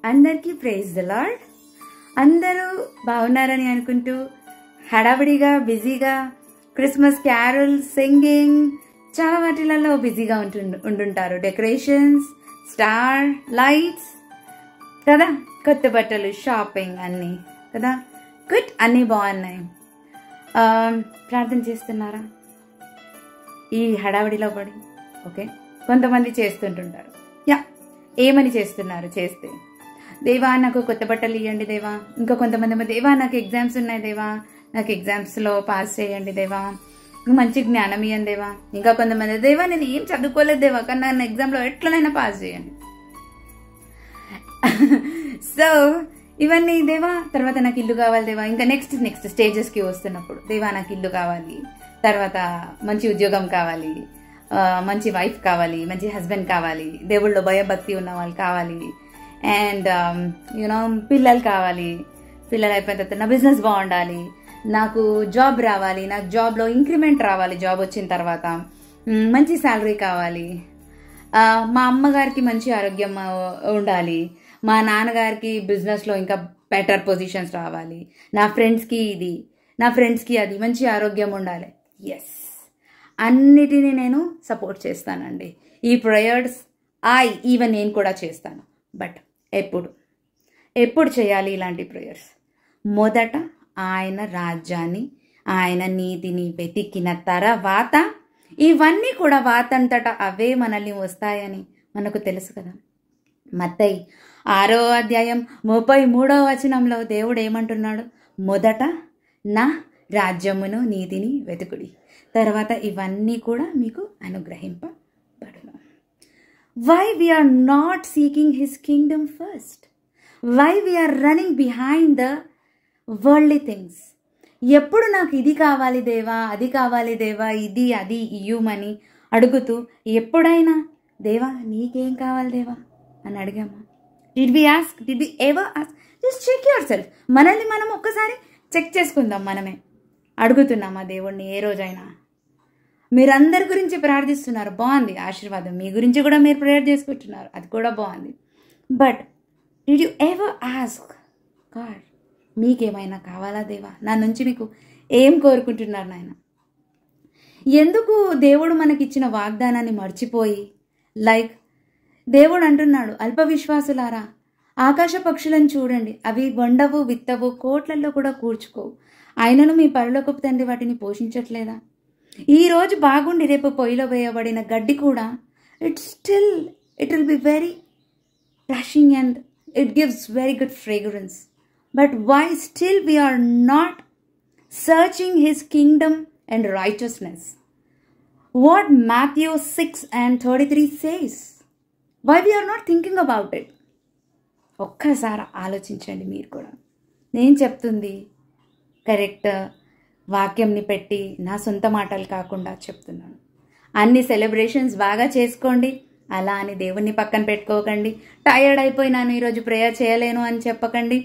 అందరికీ praise the lord. అందరూ బాగున్నారని అనుకుంటూ హడావిడిగా బిజీగా క్రిస్మస్ క్యారల్ సింగింగ్ చాలా వాటిలలో బిజీగా ఉంటుంటారు. డెకరేషన్స్, స్టార్ లైట్స్ కదా, కొత్త బట్టలు, షాపింగ్ అన్నీ కదా. గుడ్, అన్నీ బాగున్నాయి. ప్రార్థన చేస్తున్నారా ఈ హడావిడిలో పడి? ఓకే, కొంతమంది చేస్తుంటుంటారు. ఏమని చేస్తున్నారు? చేస్తే దేవా నాకు కొత్త బట్టలు ఇవ్వండి దేవా. ఇంకా కొంతమంది దేవా నాకు ఎగ్జామ్స్ ఉన్నాయి దేవా, నాకు ఎగ్జామ్స్లో పాస్ చేయండి దేవా, మంచి జ్ఞానం ఇవ్వండి దేవా. ఇంకా కొంతమంది దేవా నేను ఏం చదువుకోలేదు దేవా, కానీ నన్ను ఎగ్జామ్లో ఎట్లనైనా పాస్ చేయండి. సో ఇవన్నీ దేవా. తర్వాత నాకు ఇల్లు కావాలి దేవా. ఇంకా నెక్స్ట్ స్టేజెస్కి వస్తున్నప్పుడు దేవా నాకు ఇల్లు కావాలి, తర్వాత మంచి ఉద్యోగం కావాలి, మంచి వైఫ్ కావాలి, మంచి హస్బెండ్ కావాలి, దేవుళ్ళో భయభక్తి ఉన్న వాళ్ళు కావాలి, అండ్ యూనో పిల్లలు కావాలి. పిల్లలు అయిపోయిన తర్వాత నా బిజినెస్ బాగుండాలి, నాకు జాబ్ రావాలి, నాకు జాబ్లో ఇంక్రిమెంట్ రావాలి, జాబ్ వచ్చిన తర్వాత మంచి శాలరీ కావాలి, మా అమ్మగారికి మంచి ఆరోగ్యం ఉండాలి, మా నాన్నగారికి బిజినెస్లో ఇంకా బెటర్ పొజిషన్స్ రావాలి, నా ఫ్రెండ్స్కి ఇది, నా ఫ్రెండ్స్కి అది, మంచి ఆరోగ్యం ఉండాలి. ఎస్, అన్నిటినీ నేను సపోర్ట్ చేస్తానండి. ఈ ప్రేయర్స్ ఈవెన్ నేను కూడా చేస్తాను. బట్ ఎప్పుడు చేయాలి ఇలాంటి ప్రేయర్స్? మొదట ఆయన రాజ్యాన్ని, ఆయన నీతిని వెతికిన తర్వాత ఇవన్నీ కూడా వాతంతట అవే మనల్ని వస్తాయని మనకు తెలుసు కదా. మత్తయి 6వ అధ్యాయం 33వ వచనంలో దేవుడు ఏమంటున్నాడు? మొదట నా రాజ్యమును నీతిని వెతుకుడి, తర్వాత ఇవన్నీ కూడా మీకు అనుగ్రహింపబడును. Why we are not seeking his kingdom first? Why we are running behind the worldly things? ఎప్పుడు నాకు ఇది కావాలి దేవా, అది కావాలి దేవా, ఇది అది ఇయ్యుమని అడుగుతూ ఎప్పుడైనా దేవా నీకేం కావాలి దేవా అని అడిగామా? Did we ask? Did we ever ask? Just check yourself. మనల్ని మనం ఒక్కసారి చెక్ చేసుకుందాం. మనమే అడుగుతున్నామా దేవుణ్ణి ఏ రోజైనా? మీరందరి గురించి ప్రార్థిస్తున్నారు, బాగుంది, ఆశీర్వాదం. మీ గురించి కూడా మీరు ప్రేయర్ చేసుకుంటున్నారు, అది కూడా బాగుంది. But did you ever ask God, మీకేమైనా కావాలా దేవా? నా నుంచి మీకు ఏం కోరుకుంటున్నారు నాయన? ఎందుకు దేవుడు మనకిచ్చిన వాగ్దానాన్ని మర్చిపోయి, లైక్ దేవుడు అంటున్నాడు, అల్ప విశ్వాసులారా, ఆకాశ పక్షులను చూడండి, అవి వండవు, విత్తవు, కోట్లల్లో కూడా కూర్చుకోవు, ఆయనను మీ పరలోకపు తండ్రి వాటిని పోషించట్లేదా? ఈరోజు బాగుండి రేపు పొయ్యిలో వేయబడిన గడ్డి కూడా it will be very rushing and it gives very good fragrance. But why still we are not searching his kingdom and righteousness? What Matthew 6:33 says? Why we are not thinking about it? ఒక్కసారి ఆలోచించండి మీరు కూడా. నేను చెప్తుంది correct వాక్యంని పెట్టి నా సొంత మాటలు కాకుండా చెప్తున్నాను. అన్ని సెలబ్రేషన్స్ బాగా చేసుకోండి, అలా అని దేవుణ్ణి పక్కన పెట్టుకోకండి. టయర్డ్ అయిపోయినాను ఈరోజు ప్రేయర్ చేయలేను అని చెప్పకండి.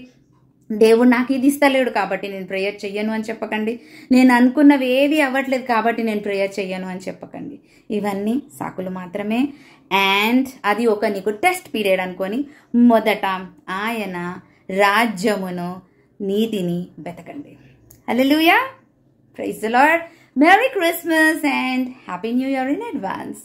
దేవుడు నాకు ఇది ఇస్తలేడు కాబట్టి నేను ప్రేయర్ చెయ్యను అని చెప్పకండి. నేను అనుకున్నవి ఏవి అవ్వట్లేదు కాబట్టి నేను ప్రేయర్ చెయ్యను అని చెప్పకండి. ఇవన్నీ సాకులు మాత్రమే. అండ్ అది ఒక నీకు టెస్ట్ పీరియడ్ అనుకొని మొదట ఆయన రాజ్యమును నీతిని వెతకండి. Hallelujah, praise the lord. Merry Christmas and happy new year in advance.